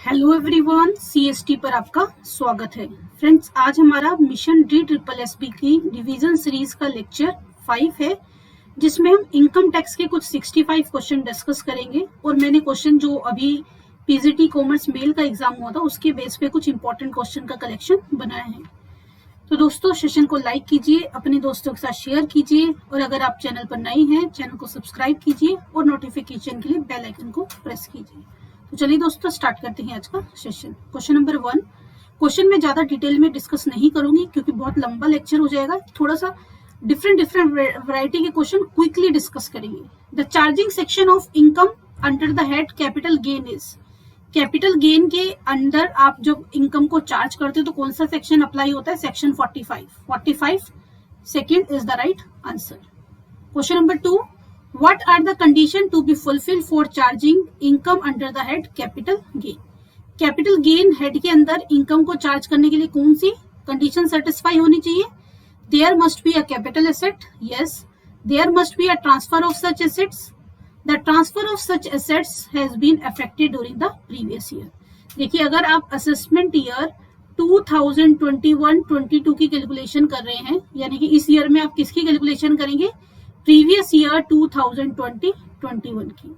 Hello everyone, CST पर आपका स्वागत है। फ्रेंड्स, आज हमारा मिशन DSSB की डिवीजन सीरीज का लेक्चर 5 है, जिसमें हम इनकम टैक्स के कुछ 65 क्वेश्चन डिस्कस करेंगे। और मैंने क्वेश्चन जो अभी पीजीटी कॉमर्स मेल का एग्जाम हुआ था उसके बेस पे कुछ इंपॉर्टेंट क्वेश्चन का कलेक्शन बनाया है। तो दोस्तों, सेशन को लाइक कीजिए, अपने दोस्तों के साथ शेयर कीजिए, और अगर आप चैनल पर नए हैं चैनल को सब्सक्राइब कीजिए और नोटिफिकेशन के लिए बेल आइकन को प्रेस कीजिए। तो चलिए दोस्तों, स्टार्ट करते हैं आज का सेशन। Question number 1। क्वेश्चन में ज्यादा डिटेल में डिस्कस नहीं करूंगी क्योंकि बहुत लंबा लेक्चर हो जाएगा। थोड़ा सा डिफरेंट वैरायटी के क्वेश्चन क्विकली डिस्कस करेंगे। The charging section of income under the head capital gain is. Capital gain के अंदर आप जब इनकम को चार्ज करते हो तो कौन सा सेक्शन अप्लाई होता है? Section 45 second is the right answer. Question number 2। What are the conditions to be fulfilled for charging income under the head capital gain? Capital gain head के अंदर इनकम को चार्ज करने के लिए कौन सी कंडीशन सेटिस्फाई होनी चाहिए? There must be a capital asset, yes. There must be a transfer of such assets, the transfer of such assets has been affected during the previous year. देखिए, अगर आप असेसमेंट ईयर 2021-22 की calculation कर रहे हैं, यानी कि इस ईयर में आप किसकी कैलकुलेशन करेंगे? प्रीवियस ईयर 2020-21 की।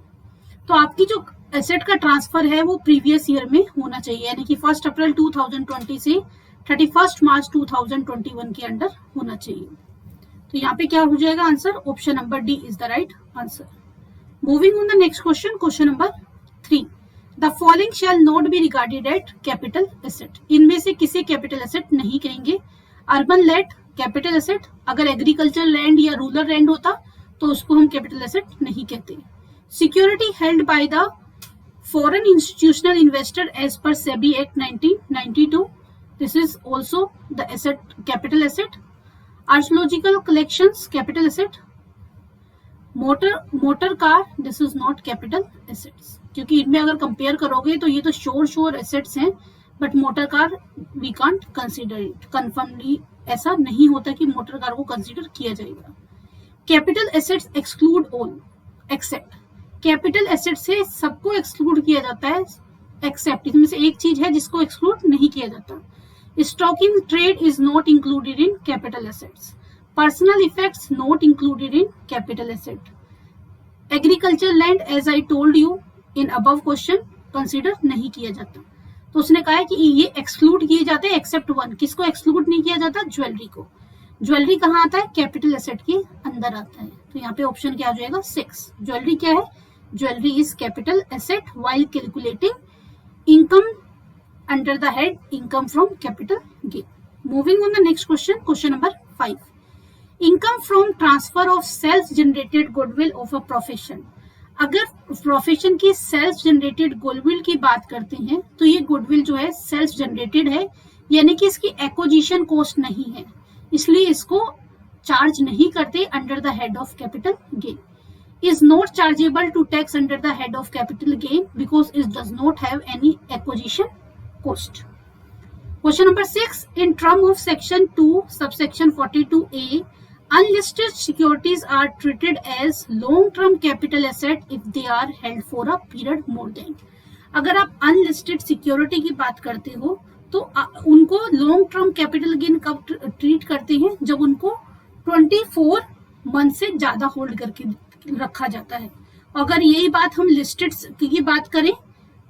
तो आपकी जो एसेट का ट्रांसफर है वो प्रीवियस ईयर में होना चाहिए, यानी कि 1 अप्रैल 2020 से 31 मार्च 2021 के अंडर होना चाहिए। तो यहाँ पे क्या हो जाएगा answer? Option number D is the right answer. Moving on the next question, question number 3। The following shall not be regarded at capital asset. इनमें से किसे कैपिटल एसेट नहीं कहेंगे? Urban land capital asset. अगर एग्रीकल्चर लैंड या rural land होता तो उसको हम कैपिटल एसेट नहीं कहते। Security held by the foreign institutional investor as per SEBI act 1992, this is also the asset capital asset. Archaeological collections capital asset. Motor car, this is not capital assets, क्योंकि इनमें अगर compare करोगे तो ये तो sure assets हैं, but motor car we can't consider it. Confirmly ऐसा नहीं होता कि मोटर कार को कंसीडर किया जाएगा। Capital assets exclude all except. Capital asset से सबको एक्सक्लूड किया जाता है एक्सेप्ट, इसमें से एक चीज है जिसको एक्सक्लूड नहीं किया जाता। Stock in trade is not included in capital assets. Personal effects not included in capital asset. Agriculture land, as I told you in above question, consider नहीं किया जाता। तो उसने कहा है कि ये एक्सक्लूड किए जाते हैं एक्सेप्ट 1। किसको एक्सक्लूड नहीं किया जाता? ज्वेलरी को। ज्वेलरी कहाँ आता है? कैपिटल एसेट के अंदर आता है। तो यहाँ पे ऑप्शन क्या हो जाएगा? 6। ज्वेलरी क्या है? Jewellery is capital asset while calculating income under the head income from capital gain. Moving on the next question, question number 5। Income from transfer of self generated goodwill of a profession. अगर profession की self generated goodwill की बात करते हैं तो ये goodwill जो है सेल्फ जनरेटेड है, यानी कि इसकी एक्विजिशन कॉस्ट नहीं है, इसलिए इसको चार्ज नहीं करते under the head of capital gain. Is not chargeable to tax under the head of capital gain because it does not have any acquisition cost. Question number 6। In term of section 2 subsection 42A, unlisted securities are treated as long-term capital asset if they are held for a period more than। अगर आप unlisted security की बात करते हो तो उनको long term capital gain कब treat करते हैं? जब उनको 24 मंथ से ज्यादा होल्ड करके रखा जाता है। अगर यही बात हम लिस्टेड की बात करें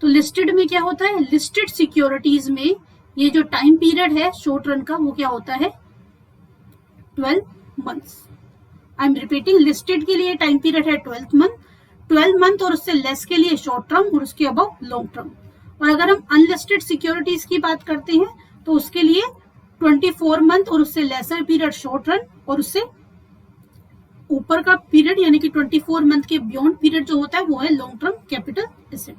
तो लिस्टेड में क्या होता है? लिस्टेड सिक्योरिटीज में ये जो टाइम पीरियड है शॉर्ट रन का वो क्या होता है? 12 months. I am repeating, listed के लिए टाइम पीरियड है 12 मंथ और उससे लेस के लिए शॉर्ट टर्म और उसके अबव लॉन्ग टर्म। और अगर हम अनलिस्टेड सिक्योरिटीज की बात करते हैं तो उसके लिए 24 मंथ और उससे लेसर पीरियड शॉर्ट रन और उससे ऊपर का पीरियड यानी कि 24 मंथ के बियॉन्ड पीरियड जो होता है वो है long term capital asset.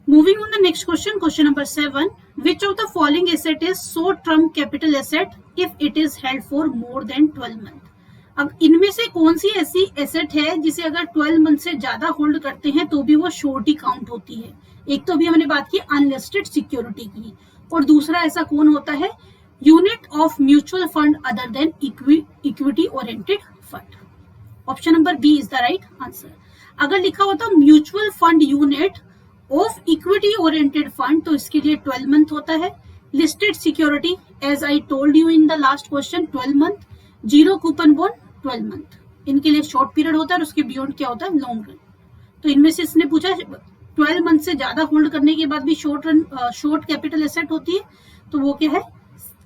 Moving on the next question, question number 7। Which of the following asset is short term capital asset if it is held for more than 12 month. अब इनमें से कौन सी ऐसी एसेट है जिसे अगर 12 मंथ से ज्यादा होल्ड करते हैं तो भी वो शॉर्ट ही काउंट होती है? एक तो अभी हमने बात की अनलिस्टेड सिक्योरिटी की, और दूसरा ऐसा कौन होता है? Unit of mutual fund other than equity oriented fund. Option number B is the right answer. अगर लिखा होता mutual fund unit of equity oriented fund, तो इसके लिए 12 मंथ होता है। Listed security, as I told you in the last question, 12 month. Zero coupon bond 12 month, इनके लिए शॉर्ट पीरियड होता है और उसके बियॉन्ड क्या होता है, लॉन्ग रन। तो इनमें से इसने पूछा 12 मंथ से ज्यादा होल्ड करने के बाद भी शॉर्ट कैपिटल एसेट होती है, तो वो क्या है,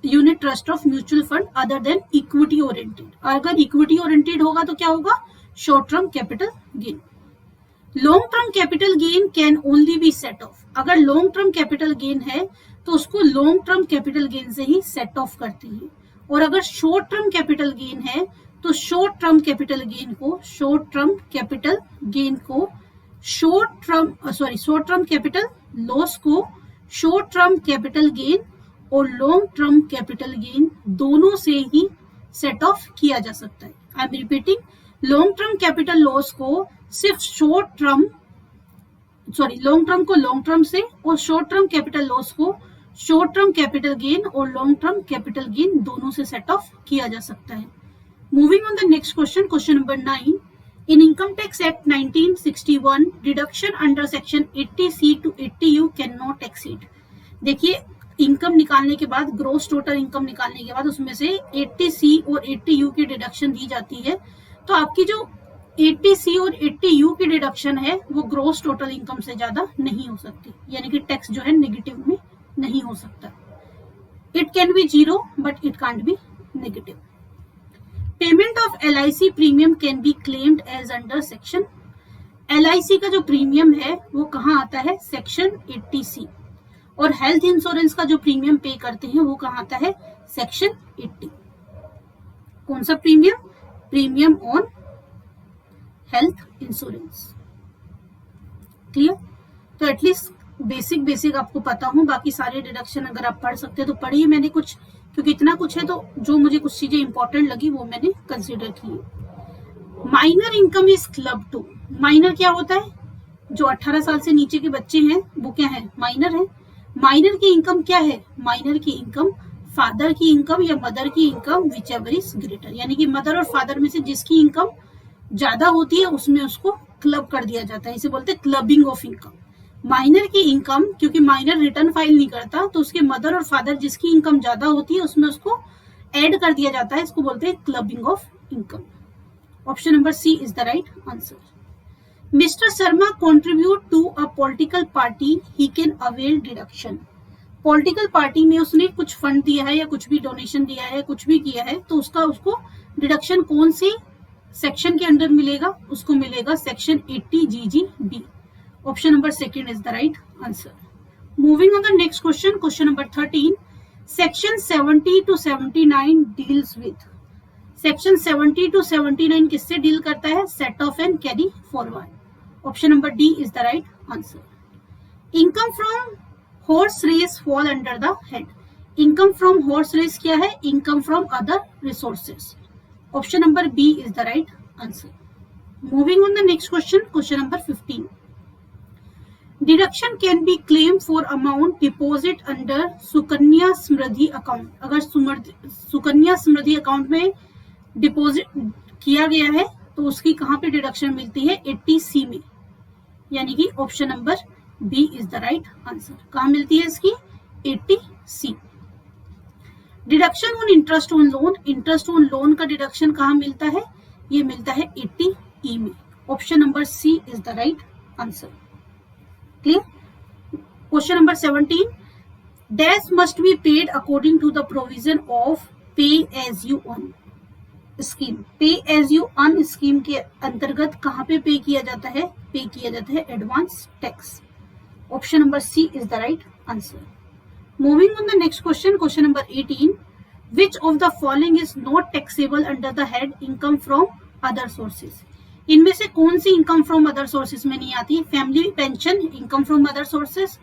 unit trust of mutual fund other than equity oriented. अगर इक्विटी ओरिएंटेड होगा तो क्या होगा, short term capital gain. Long term capital gain can only be set off, अगर लॉन्ग टर्म कैपिटल गेन है तो उसको लॉन्ग टर्म कैपिटल गेन से ही सेट ऑफ करती है, और अगर शॉर्ट टर्म कैपिटल गेन है तो शॉर्ट टर्म कैपिटल गेन को शॉर्ट टर्म कैपिटल लॉस को शॉर्ट टर्म कैपिटल गेन और लॉन्ग टर्म कैपिटल गेन दोनों से ही सेट ऑफ किया जा सकता है। I am repeating, long term capital loss को सिर्फ लॉन्ग टर्म को लॉन्ग टर्म से और शॉर्ट टर्म कैपिटल लॉस को शॉर्ट टर्म कैपिटल गेन और लॉन्ग टर्म कैपिटल गेन दोनों से सेट ऑफ किया जा सकता है। Moving on the next question, question number 9। In income tax act 1961 deduction under section 80C to 80U can not exceed. देखिए, income निकालने के बाद, ग्रोस टोटल इनकम निकालने के बाद उसमें से 80C और 80U की डिडक्शन दी जाती है, तो आपकी जो 80C और 80U की डिडक्शन है वो ग्रोस टोटल इनकम से ज्यादा नहीं हो सकती, यानी कि टैक्स जो है नेगेटिव में नहीं हो सकता। It can be zero but it can't be negative. Payment of LIC premium can be claimed as under section, LIC का जो प्रीमियम है वो कहाँ आता है, सेक्शन 80C, और हेल्थ इंश्योरेंस का जो प्रीमियम पे करते हैं वो कहाँ आता है, सेक्शन 80। कौन सा premium, premium on health insurance. Clear, तो एटलीस्ट बेसिक आपको पता हो, बाकी सारे डिडक्शन अगर आप पढ़ सकते हैं तो पढ़िए। मैंने कुछ, क्योंकि इतना कुछ है तो जो मुझे कुछ चीजें इंपॉर्टेंट लगी वो मैंने कंसीडर की। Minor income is club to, minor क्या होता है, जो 18 साल से नीचे के बच्चे हैं वो क्या है, माइनर है। माइनर की इनकम क्या है, माइनर की इनकम फादर की इनकम या मदर की income which ever is greater, यानी कि मदर और फादर में से जिसकी इनकम ज्यादा होती है उसमें उसको क्लब कर दिया जाता है, इसे बोलते हैं क्लबिंग ऑफ इनकम। माइनर की इनकम, क्योंकि माइनर रिटर्न फाइल नहीं करता, तो उसके मदर और फादर जिसकी इनकम ज्यादा होती है उसमें उसको ऐड कर दिया जाता है, इसको बोलते हैं clubbing of income. Option number C is the right answer. Mister Sharma contribute to a political party, he can avail deduction. Political party में उसने कुछ फंड दिया है या कुछ भी डोनेशन दिया है, कुछ भी किया है, तो उसको डिडक्शन कौन सी सेक्शन के अंडर मिलेगा, उसको मिलेगा section 80GGB। Option number second is the right answer. Moving on the next question, question number 13। Section 70 to 79 deals with, section 70 to 79 किससे डील करता है, set off and carry forward. Option number D is the right answer. Income from horse race fall under the head, income from horse race क्या है, income from other resources. Option number B is the right answer. Moving on the next question, question number 15। Deduction can be claim for amount deposit under Sukanya Samriddhi account, अगर Sukanya Samriddhi account में deposit किया गया है तो उसकी कहां पे डिडक्शन मिलती है, 80C में, यानी कि option number B is the right answer. कहां मिलती है इसकी, 80C। Deduction on interest on loan, interest on loan का डिडक्शन कहां मिलता है, ये मिलता है 80E में। Option number C is the right answer. Clear. Question number 17। Dash must be paid according to the provision of pay as you earn scheme, pay as you earn scheme के अंतर्गत कहां पे पे किया जाता है, पे किया जाता है advance tax. Option number C is the right answer. Moving on the next question, question number 18. Which of the following is not taxable under the head income from other sources? इनमें से कौन सी इनकम फ्रॉम अदर सोर्सेज में नहीं आती, family pension income from other sources,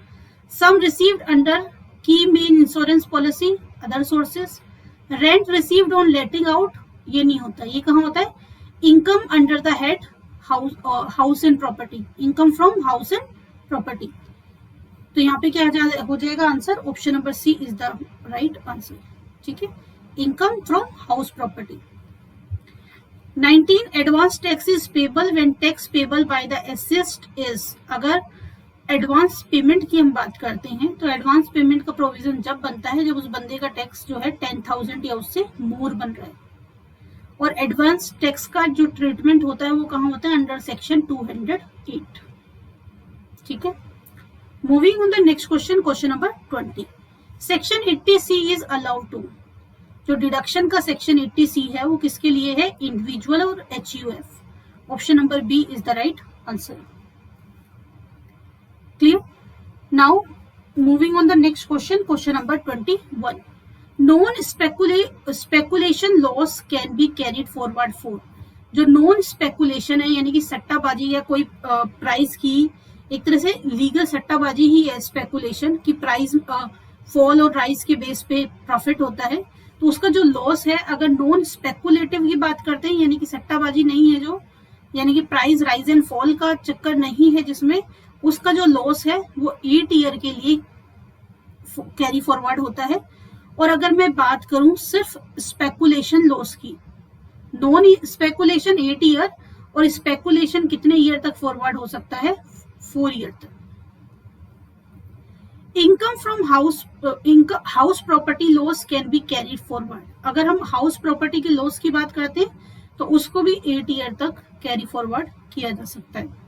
sum received under key man insurance policy other sources, rent received on letting out, ये नहीं होता, ये कहाँ होता है, income under the head house and property, income from house and property. तो यहाँ पे क्या हो जाएगा answer, option number C is the right answer. ठीक है, income from house property. 19 advance tax is payable when tax payable by the assessed is, अगर advance payment की हम बात करते हैं तो एडवांस पेमेंट का प्रोविजन जब बनता है जब उस बंदे का टैक्स जो है 10,000 या उससे मोर बन रहा है। और एडवांस टैक्स का जो ट्रीटमेंट होता है वो कहाँ होता है? Under section 208। ठीक है, moving on the next question, question number 20। Section 80C is allowed to, जो डिडक्शन का सेक्शन 80C है वो किसके लिए है? इंडिविजुअल और HUF। Option number B is the right answer. Clear? Now moving on the next question, question number 21। Non speculation loss can be carried forward for, जो non speculation है यानी कि सट्टाबाजी या कोई प्राइस की एक तरह से लीगल सट्टाबाजी ही है स्पेकुलेशन की, प्राइस फॉल और राइज के बेस पे प्रॉफिट होता है, तो उसका जो लॉस है अगर नॉन स्पेकुलेटिव की बात करते हैं यानी कि सट्टाबाजी नहीं है जो, यानी कि प्राइस राइज एंड फॉल का चक्कर नहीं है जिसमें, उसका जो लॉस है वो 8 ईयर के लिए कैरी फॉरवर्ड होता है। और अगर मैं बात करूं सिर्फ स्पेकुलेशन लॉस की, नॉन स्पेकुलेशन 8 ईयर और स्पेकुलेशन कितने ईयर तक फॉरवर्ड हो सकता है? 4 ईयर तक। Income from house property loss can be carried forward, अगर हम हाउस प्रॉपर्टी के लॉस की बात करते हैं तो उसको भी 8 ईयर तक कैरी फॉरवर्ड किया जा सकता है।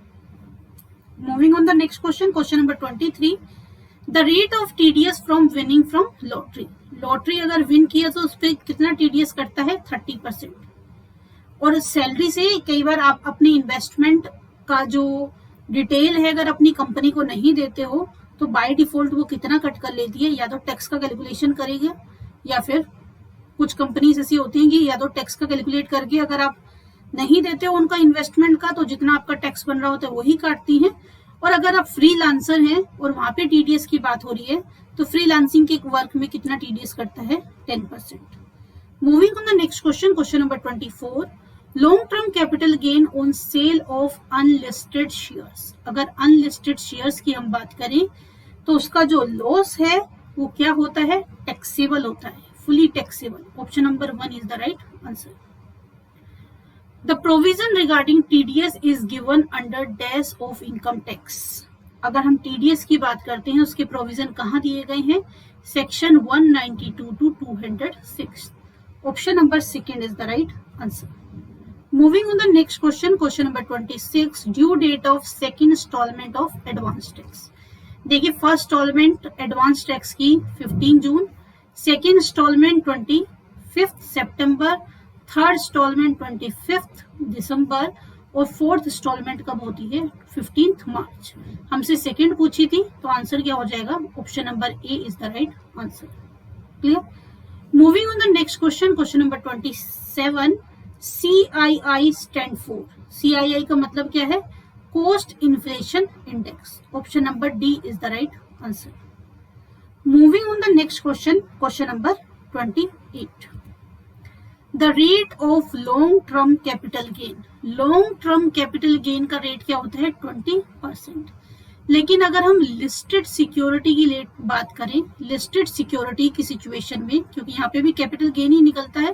Moving on the next question, question number 23। The rate of TDS from winning from lottery, lottery अगर विन किया तो उस पर कितना TDS कटता है? 30%। और सैलरी से कई बार आप अपनी इन्वेस्टमेंट का जो डिटेल है अगर अपनी कंपनी को नहीं देते हो तो बाय डिफॉल्ट वो कितना कट कर लेती है, या तो टैक्स का कैलकुलेशन करेगा या फिर कुछ कंपनीज ऐसी होती हैं कि या तो टैक्स का कैलकुलेट करके अगर आप नहीं देते हो उनका इन्वेस्टमेंट का तो जितना आपका टैक्स बन रहा होता है वही काटती हैं। और अगर आप फ्रीलांसर हैं और वहां पे TDS की बात हो रही है तो फ्रीलांसिंग के वर्क में कितना TDS कटता है? 10%। Moving on the next question, question number 24। Long term capital gain on sale of unlisted shares, अगर अनलिस्टेड शेयर्स की हम बात करें तो उसका जो लॉस है वो क्या होता है? टैक्सेबल होता है, fully taxable. Option number 1 is the right answer. The provision regarding TDS is given under dash of income tax, अगर हम TDS की बात करते हैं उसके प्रोविजन कहाँ दिए गए हैं? Section 192 to 206। Option number 2 is the right answer. Moving on the next question, question number 26। Due date of second installment of advance tax, देखिए फर्स्ट इंस्टॉलमेंट एडवांस टैक्स की 15 जून, सेकेंड इंस्टॉलमेंट 25 सितंबर, थर्ड इंस्टॉलमेंट 25 दिसंबर और fourth instalment कब होती है? 15 मार्च। हमसे सेकंड पूछी थी तो आंसर क्या हो जाएगा? Option number A is the right answer. Clear? Moving on the next question, question number 27। CII stand for, CII का मतलब क्या है? Cost inflation index. Option number D is the right answer. Moving on the next question, question number 28। The rate of long term capital gain, long term capital gain का rate क्या होता है? 20%। लेकिन अगर हम लिस्टेड सिक्योरिटी की बात करें, लिस्टेड सिक्योरिटी की सिचुएशन में, क्योंकि यहाँ पे भी कैपिटल गेन ही निकलता है,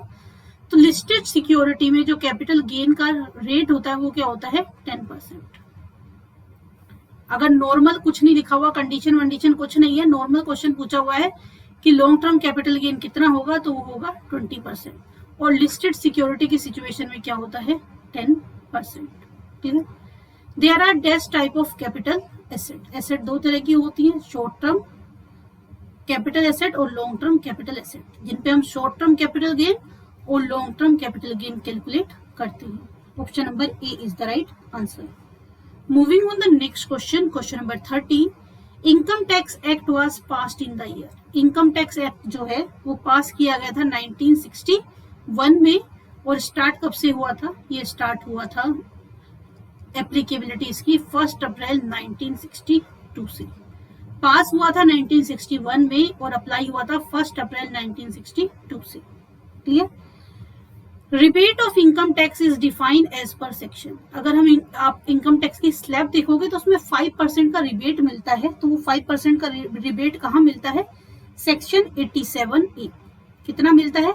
तो लिस्टेड सिक्योरिटी में जो कैपिटल गेन का रेट होता है वो क्या होता है? 10%। अगर नॉर्मल कुछ नहीं लिखा हुआ, कंडीशन वंडीशन कुछ नहीं है, नॉर्मल क्वेश्चन पूछा हुआ है कि लॉन्ग टर्म कैपिटल गेन कितना होगा, तो वो होगा 20%। और लिस्टेड सिक्योरिटी की सिचुएशन में क्या होता है? 10%। ठीक है? There are dash type of capital asset, asset दो तरह की होती है, शॉर्ट टर्म कैपिटल एसेट और लॉन्ग टर्म कैपिटल एसेट, जिन पे हम शॉर्ट टर्म कैपिटल गेन और long term capital gain calculate करते हैं। Option number A is the right answer. Moving on the next question, question number 30। Income tax act was passed in the year, income tax act जो है वो पास किया गया था 1961 में। और स्टार्ट कब से हुआ था? ये स्टार्ट हुआ था एप्लीकेबिलिटी इसकी 1 अप्रैल 1962 से। पास हुआ था 1961 में और अप्लाई हुआ था 1 अप्रैल 1962 से। Clear? Rebate of income tax is defined as per section, अगर हम आप इनकम टैक्स की स्लैब देखोगे तो उसमें 5% का रिबेट मिलता है, तो वो 5% का रिबेट कहाँ मिलता है? Section 87A। कितना मिलता है?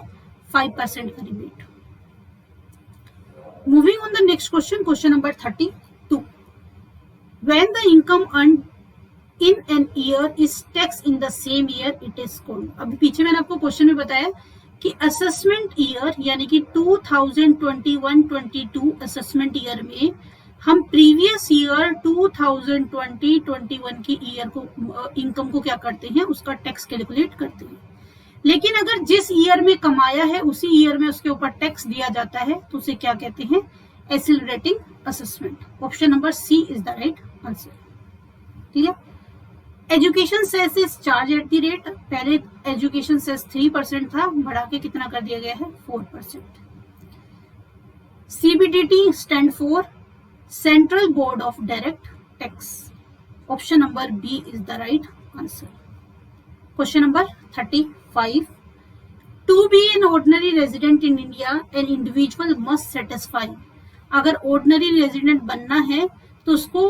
5% का rebate. Moving on the next question, question number 32। When the income earned in an year is tax in the same year it is called. अभी पीछे मैंने आपको क्वेश्चन में बताया कि असेसमेंट ईयर यानी कि 2021-22 असेसमेंट ईयर में हम प्रीवियस ईयर 2020-21 की ईयर को इनकम को क्या करते हैं, उसका टैक्स कैलकुलेट करते हैं। लेकिन अगर जिस ईयर में कमाया है उसी ईयर में उसके ऊपर टैक्स दिया जाता है तो उसे क्या कहते हैं, accelerating assessment. Option number C is the right answer. ठीक है। Education cess is charge at the rate, पहले एजुकेशन सेस 3% था, बढ़ा के कितना कर दिया गया है, 4%। CBDT stand for central board of direct tax. Option number B is the right answer. Question number 35, to be an ordinary resident in India an individual must satisfy. अगर ऑर्डिनरी रेजिडेंट बनना है तो उसको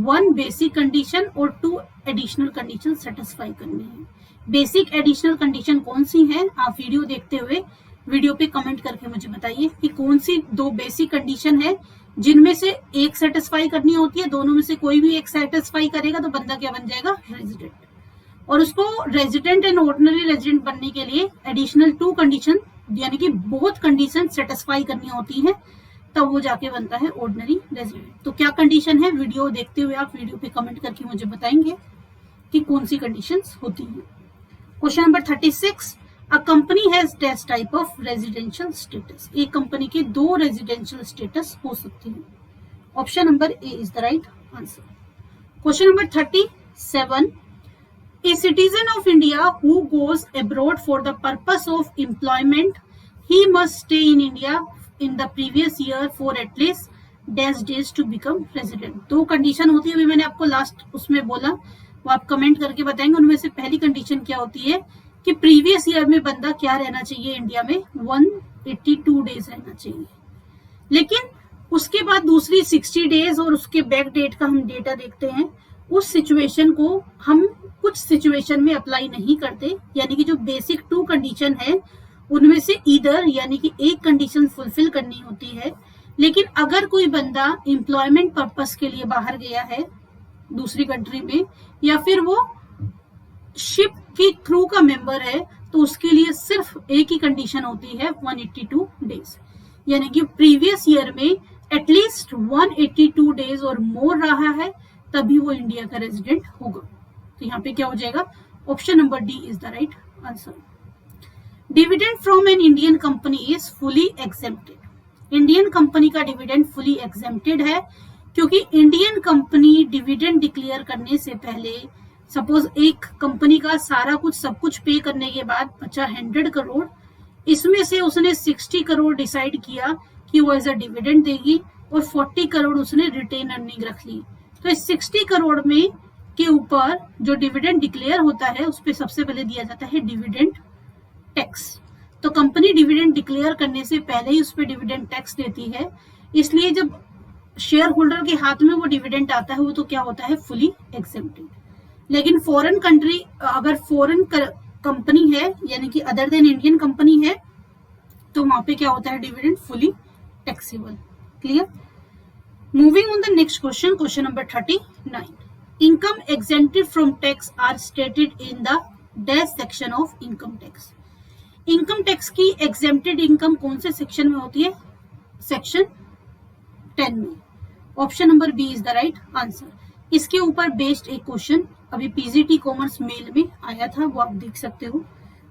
1 बेसिक कंडीशन और 2 additional condition satisfy करनी है। Basic additional condition कौन सी है, आप वीडियो देखते हुए वीडियो पे कमेंट करके मुझे बताइए कि कौन सी 2 बेसिक कंडीशन है जिनमें से एक सेटिस्फाई करनी होती है, दोनों में से कोई भी एक सेटिस्फाई करेगा तो बंदा क्या बन जाएगा, रेजिडेंट। और उसको रेजिडेंट एंड ऑर्डिनरी रेजिडेंट बनने के लिए एडिशनल 2 कंडीशन यानी कि बहुत कंडीशन सेटिस्फाई करनी होती है, तब वो जाके बनता है ऑर्डिनरी रेजिडेंट। तो क्या कंडीशन है, वीडियो देखते हुए आप वीडियो पे कमेंट करके मुझे बताएंगे कि कौन सी कंडीशंस होती हैं। Question number 36, a company has dash type of residential status. एक कंपनी के 2 रेजिडेंशियल स्टेटस हो सकती है। Option number A is the right answer. Question number 37, a citizen of India who goes abroad for the purpose of employment, he must stay in India in the previous year for at least dash days to become resident। 2 condition होती है, अभी मैंने आपको last उसमें बोला, वो आप comment करके बताएंगे। उनमें से पहली कंडीशन क्या होती है कि प्रीवियस ईयर में बंदा क्या रहना चाहिए, इंडिया में 182 डेज रहना चाहिए। लेकिन उसके बाद दूसरी 60 डेज और उसके बैक डेट का हम डेटा देखते हैं, उस सिचुएशन को हम कुछ सिचुएशन में अप्लाई नहीं करते, यानी कि जो बेसिक 2 कंडीशन है उनमें से ईदर यानी कि एक कंडीशन फुलफिल करनी होती है। लेकिन अगर कोई बंदा एम्प्लॉयमेंट पर्पस के लिए बाहर गया है दूसरी कंट्री में, या फिर वो शिप के थ्रू का मेंबर है, तो उसके लिए सिर्फ एक ही कंडीशन होती है 182 डेज, यानी कि प्रीवियस ईयर में एटलीस्ट 182 डेज और मोर रहा है तभी वो इंडिया का रेजिडेंट होगा। तो यहाँ पे क्या हो जाएगा, option number D is the right answer. Dividend from an Indian company is fully exempted. Indian company का डिविडेंड फुली एग्जेम्प्टेड है, क्योंकि इंडियन कंपनी डिविडेंड डिक्लेयर करने से पहले, सपोज एक कंपनी का सारा कुछ सब कुछ पे करने के बाद बचा 100 करोड़, इसमें से उसने 60 करोड़ डिसाइड किया कि वो एज अ डिविडेंड देगी और 40 करोड़ उसने रिटेन अर्निंग रख ली। तो इस 60 करोड़ में के ऊपर जो डिविडेंड डिक्लेयर होता है उस पर सबसे पहले दिया जाता है डिविडेंड टैक्स। तो कंपनी डिविडेंड डिक्लेयर करने से पहले ही उस पर डिविडेंड टैक्स देती है, इसलिए जब शेयर होल्डर के हाथ में वो डिविडेंड आता है वो तो क्या होता है, फुली एग्जेम्प्टेड। लेकिन फॉरेन कंट्री, अगर फॉरेन कंपनी है यानी कि अदर देन इंडियन कंपनी है, तो वहां पे क्या होता है, dividend fully taxable. Clear. Moving on the next question, question number 39. Income exempted from tax are stated in the dash section of income tax. Income tax की exempted income कौन से section में होती है, section 10 में। Option number B is the right answer. इसके ऊपर based एक क्वेश्चन अभी पीजीटी कॉमर्स मेल में आया था, वो आप देख सकते हो,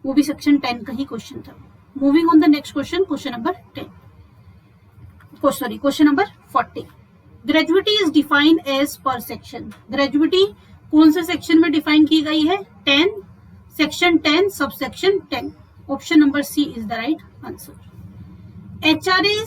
वो भी सेक्शन 10 का ही क्वेश्चन था। Moving on the next question, question number 10, question number 40। Gratuity is defined as per section. Gratuity कौन से सेक्शन में डिफाइन की गई है, 10, section 10 sub section 10। Option number C is the right answer. HRA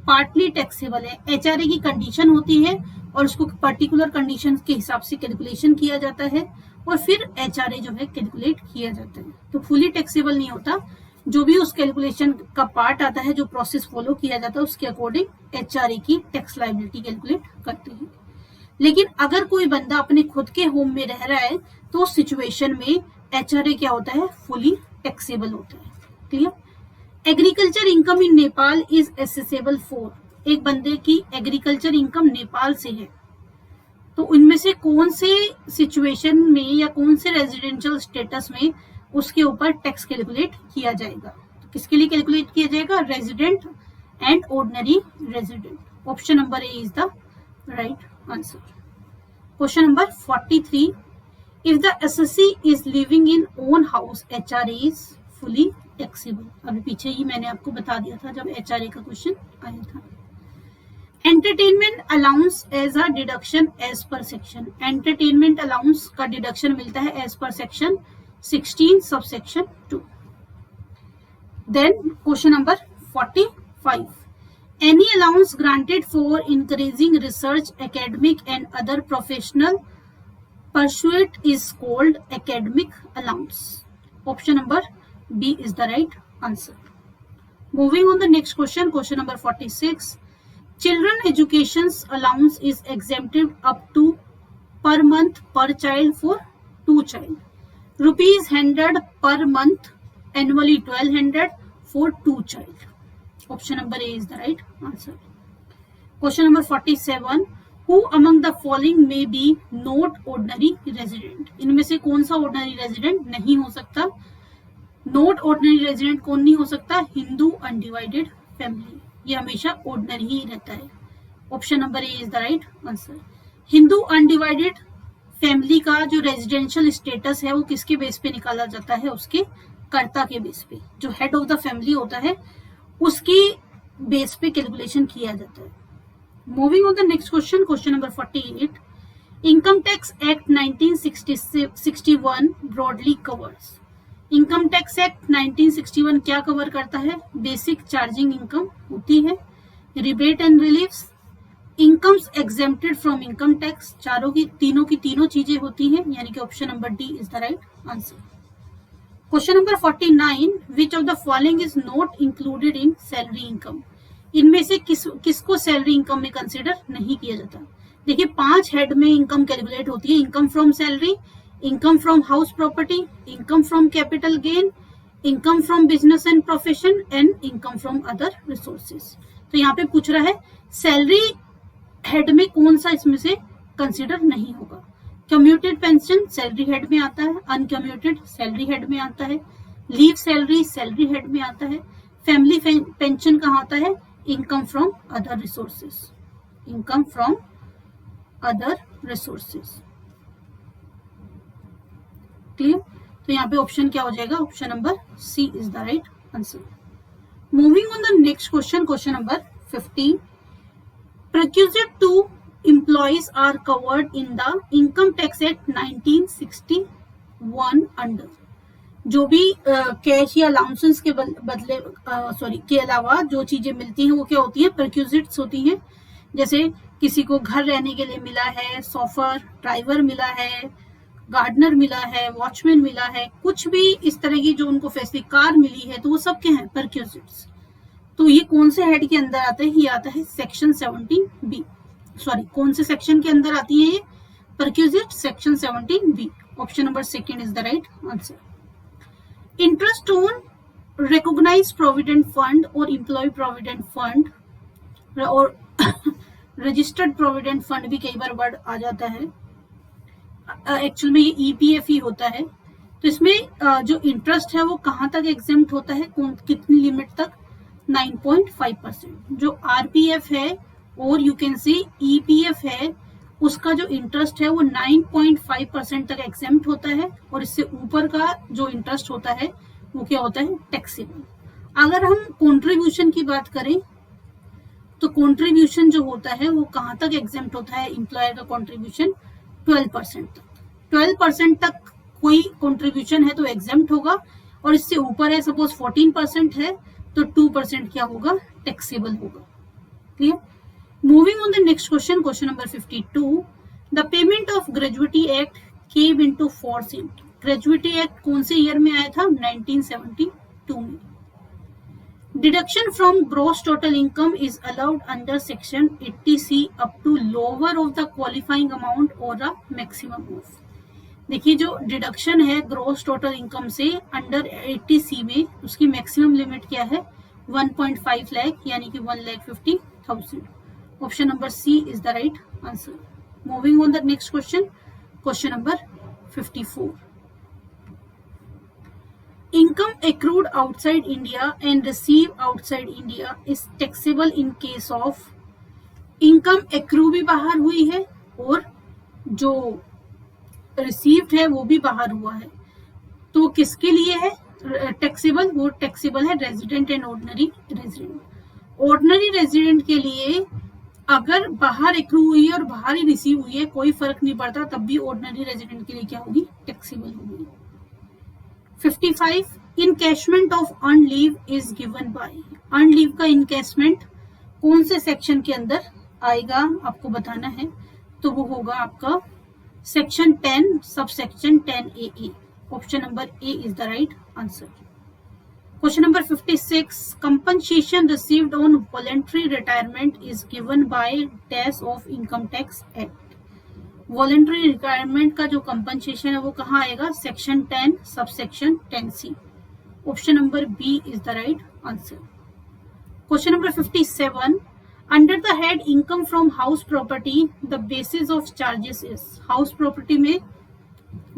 partly taxable है। HRA की condition होती है और उसको पर्टिकुलर कंडीशन के हिसाब से कैलकुलेशन किया जाता है और फिर एचआरए जो है कैलकुलेट किया जाता है। तो फुली टैक्सेबल नहीं होता, जो भी उस कैलकुलेशन का पार्ट आता है, जो प्रोसेस फॉलो किया जाता है उसके अकॉर्डिंग एचआरए की टैक्स लायबिलिटी कैलकुलेट करते हैं। लेकिन अगर कोई बंदा अपने खुद के होम में रह रहा है तो उस सिचुएशन में एचआरए क्या होता है, फुली टैक्सेबल होता है। Clear. Agriculture income in Nepal is accessible for. एक बंदे की एग्रीकल्चर इनकम नेपाल से है तो इनमें से कौन से सिचुएशन में या कौन से रेजिडेंशियल स्टेटस में उसके ऊपर टैक्स कैलकुलेट किया जाएगा? तो किसके लिए कैलकुलेट किया जाएगा? Resident and ordinary resident. Option number A is the right answer. Question number 43. If the assessee is living in own house, HRA is fully taxable. अभी पीछे ही मैंने आपको बता दिया था जब HRA का क्वेश्चन आया था. Entertainment allowance as a deduction as per section. Entertainment allowance का डिडक्शन मिलता है as per section 16 subsection 2. Then question number 45. Any allowance granted for encouraging research, academic and other professional pursuit is called academic allowance. Option number B is the right answer. Moving on the next question, question number 46. Children education's allowance is exempted up to per month per child for 2 child. Rupees 100 per month, annually 1200 for 2 child. Option number A is the right answer. Question number 47. Who among the following may be not ordinary resident? इनमें से कौन सा ordinary resident नहीं हो सकता? Not ordinary resident कौन नहीं हो सकता? हिंदू अनडिवाइडेड फैमिली, ये हमेशा ordinary ही रहता है. Option number A is the right answer. Hindu undivided family का जो रेजिडेंशियल स्टेटस है वो किसके बेस पे निकाला जाता है? उसके कर्ता के बेस पे. जो हेड ऑफ द फैमिली होता है उसकी बेस पे कैलकुलेशन किया जाता है. Moving on the next question, question number 48. Income tax act 1961 broadly covers. Income tax act 1961 क्या कवर करता है? बेसिक चार्जिंग इनकम होती है, rebate and reliefs, incomes exempted from income tax. तीनों की तीनों चीजें होती हैं, यानी कि option number D is the right answer. Question number 49. Which of the following is not included in salary income. इनमें से किसको सैलरी इनकम में कंसिडर नहीं किया जाता? देखिए 5 हेड में इनकम कैलकुलेट होती है. Income from salary, income from house property, income from capital gain, income from business and profession and income from other resources. तो यहाँ पे पूछ रहा है सैलरी हेड में कौन सा इसमें से कंसिडर नहीं होगा. कम्यूटेड पेंशन सैलरी हेड में आता है, अनकम्यूटेड सैलरी हेड में आता है, लीव सैलरी सैलरी हेड में आता है, फैमिली पेंशन कहाँ आता है? Income from other resources. Income from other resources. Clear? तो यहाँ पे ऑप्शन क्या हो जाएगा? Option number C is the right answer. Moving on the next question, question number 50. Perquisite to employees are covered in the Income Tax Act 1961 under. जो भी cash या allowances के बदले के अलावा जो चीजें मिलती हैं वो क्या होती है? परक्यूजिट्स होती हैं. जैसे किसी को घर रहने के लिए मिला है, सोफर, ड्राइवर मिला है, गार्डनर मिला है, वॉचमैन मिला है, कुछ भी इस तरह की जो उनको फैसिलिटी, कार मिली है, तो वो सब क्या है? परक्यूजिट्स. तो ये कौन से हेड के अंदर आता है? ये आता है सेक्शन 17B. सॉरी, कौन से सेक्शन के अंदर आती है ये? Perquisite section 17B. Option number second is the right answer. Interest on recognise provident fund और एम्प्लॉय प्रोविडेंट फंड और रजिस्टर्ड प्रोविडेंट फंड भी कई बार वर्ड आ जाता है. एक्चुअल में ये EPF ही होता है. तो इसमें जो इंटरेस्ट है वो कहाँ तक एग्जेम्प्ट होता है? कितनी लिमिट तक? 9.5%. जो RPF है और यू कैन सी EPF है, उसका जो इंटरेस्ट है वो 9.5% तक एग्जेम्प्ट होता है, और इससे ऊपर का जो इंटरेस्ट होता है वो क्या होता है? टैक्सेबल. अगर हम कंट्रीब्यूशन की बात करें तो कंट्रीब्यूशन जो होता है वो कहाँ तक एग्जेम्प्ट होता है? एम्प्लॉयर का कंट्रीब्यूशन 12% तक. 12% तक कोई कंट्रीब्यूशन है तो एग्जेम्प्ट होगा, और इससे ऊपर है सपोज 14% है तो 2% क्या होगा? टैक्सेबल होगा. Clear? Moving on the next question, question number 52. The payment of gratuity act came into force in. Gratuity act कौन से ईयर में आया था? 1972 में. Deduction from gross total income is allowed under section 80C up to lower of the qualifying amount और the maximum of. देखिए जो deduction है ग्रॉस टोटल इनकम से अंडर 80C में, उसकी मैक्सिमम लिमिट क्या है? 1.5 लाख, यानी कि 1,50,000. Option number C is the right answer. Moving on the next question, question number 54. Income accrued outside India and received outside India is taxable in case of. Income accrue भी बाहर हुई है और जो रिसीव्ड है वो भी बाहर हुआ है, तो किसके लिए है टैक्सेबल? वो टैक्सेबल है resident and ordinary resident. Ordinary resident के लिए अगर बाहर एक्रू हुई है और बाहर ही रिसीव हुई है कोई फर्क नहीं पड़ता, तब भी ऑर्डिनरी रेजिडेंट के लिए क्या होगी? टैक्सेबल होगी. 55. Encashment of earn leave is given by. Earn leave का इनकैशमेंट कौन से सेक्शन के अंदर आएगा आपको बताना है, तो वो होगा आपका section 10 sub section 10A. Option number A is the right answer. Question number 56. Compensation received on voluntary retirement is given by dash of income tax act. Voluntary retirement का जो कंपनसेशन है वो कहाँ आएगा? Section 10 sub section 10C. Option number B is the right answer. Question number 57. Under the head income from house property the basis of charges is. House property में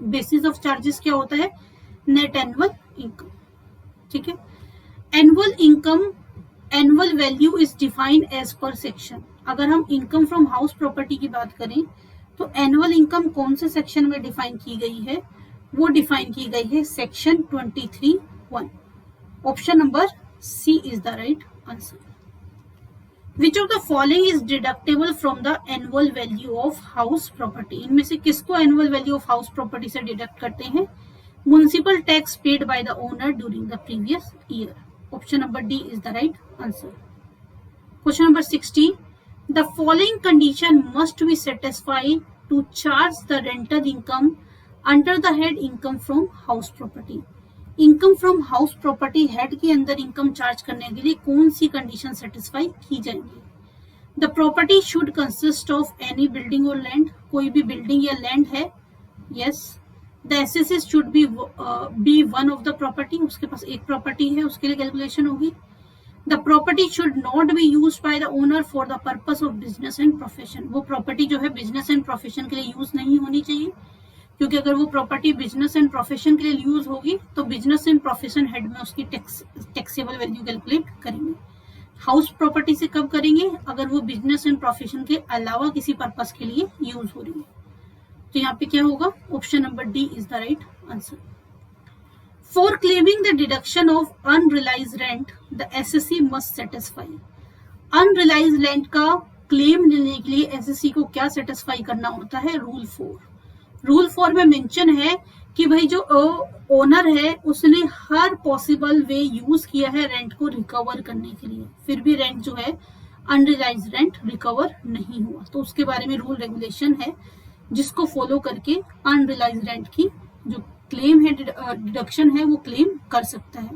basis of charges क्या होता है? Net annual income. ठीक है. Annual income, annual value is defined as per section. अगर हम income from house property की बात करें तो एनुअल इनकम कौन से सेक्शन में डिफाइन की गई है? वो डिफाइन की गई है section 23(1). Option number C is the right answer. Which of the following is deductible from the annual value of house property. इनमें से किसको annual value of house property से डिडक्ट करते हैं? Municipal tax paid by the owner during the previous year. Option number D is the right answer. Question number 60. The following condition must be satisfied to charge the rental income under the head income from house property. Income from house property head के अंदर income charge करने के लिए कौन सी condition satisfy की जाएंगी? The property should consist of any building और land. कोई भी बिल्डिंग या लैंड है? Yes. The assets should be one of the property. उसके पास एक प्रॉपर्टी है, उसके लिए कैलकुलेशन होगी. The property should not be used by the owner for the purpose of business and profession. वो प्रॉपर्टी जो है बिजनेस एंड प्रोफेशन के लिए यूज नहीं होनी चाहिए, क्योंकि अगर वो प्रॉपर्टी बिजनेस एंड प्रोफेशन के लिए यूज होगी तो बिजनेस एंड प्रोफेशन हेड में उसकी टैक्सेबल वैल्यू कैलकुलेट करेंगे. हाउस प्रॉपर्टी से कब करेंगे? अगर वो बिजनेस एंड प्रोफेशन के अलावा किसी पर्पस के लिए यूज हो रही है. तो यहाँ पे क्या होगा? Option number D is the right answer. For claiming the deduction of unrealized rent, the SSC must satisfy. Unrealized rent का क्लेम लेने के लिए SSC को क्या सेटिस्फाई करना होता है? रूल 4. रूल 4 में मेंशन है कि भाई जो ओनर है उसने हर पॉसिबल वे यूज किया है रेंट को रिकवर करने के लिए, फिर भी रेंट जो है अनरियलाइज्ड रेंट रिकवर नहीं हुआ, तो उसके बारे में रूल रेगुलेशन है जिसको फॉलो करके अनरियलाइज्ड रेंट की जो क्लेम है, डिडक्शन है, वो क्लेम कर सकता है,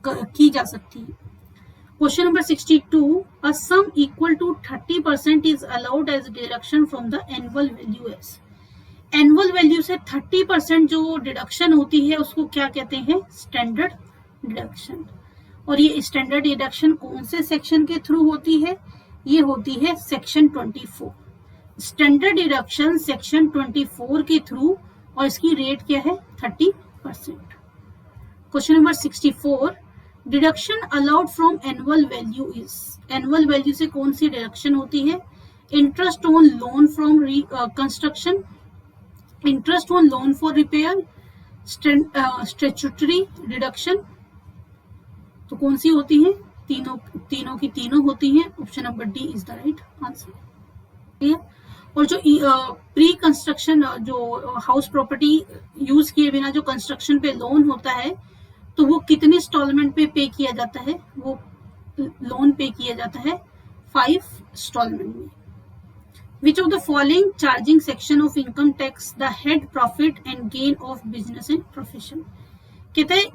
की जा सकती है. Question number 62. A sum equal to 30% is allowed as deduction from the annual value as. Annual value से 30% जो डिडक्शन होती है उसको क्या कहते हैं? Standard deduction. और ये स्टैंडर्ड डिडक्शन कौन से सेक्शन के थ्रू होती है? ये होती है सेक्शन 24. स्टैंडर्ड डिडक्शन सेक्शन 24 के थ्रू, और इसकी रेट क्या है? 30%. Question number 64. Deduction allowed from annual value is. Annual value से कौन सी डिडक्शन होती है? Interest on loan from construction, interest on loan for repair, statutory deduction. तो कौन सी होती है? तीनों की तीनों होती हैं. Option number D is the right answer. Clear. और जो प्री कंस्ट्रक्शन जो हाउस प्रॉपर्टी यूज किए बिना जो कंस्ट्रक्शन पे लोन होता है, तो वो कितने इंस्टॉलमेंट पे किया जाता है? वो लोन पे किया जाता है 5 इंस्टॉलमेंट में. विच of the following charging section of income tax the head profit and gain of business and profession. कहते हैं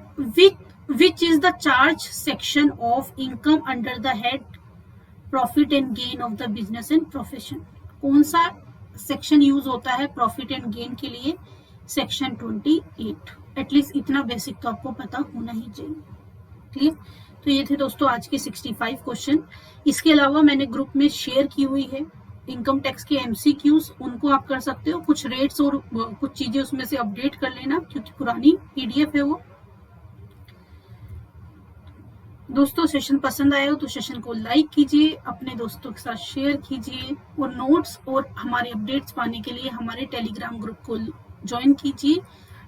which is the charge section of income under the head profit and gain of the business and profession. कौन सा section use होता है profit and gain के लिए? Section 28. At least इतना basic तो आपको पता होना ही चाहिए. क्लियर. तो ये थे दोस्तों आज के 65 क्वेश्चन. इसके अलावा मैंने ग्रुप में शेयर की हुई है इनकम टैक्स के एमसीक्यूज उनको आप कर सकते हो, कुछ रेट्स और कुछ चीजें उसमें से अपडेट कर लेना क्योंकि पुरानी पीडीएफ है वो। दोस्तों सेशन पसंद आया हो तो सेशन को लाइक कीजिए, अपने दोस्तों के साथ शेयर कीजिए और नोट्स और हमारे अपडेट्स पाने के लिए हमारे टेलीग्राम ग्रुप को ज्वाइन कीजिए।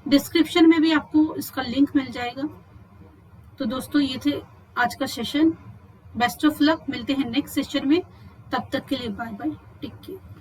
डिस्क्रिप्शन में भी आपको इसका लिंक मिल जाएगा। तो दोस्तों ये थे आज का सेशन। बेस्ट ऑफ लक, मिलते हैं नेक्स्ट सेशन में, तब तक के लिए बाय बाय, टेक केयर।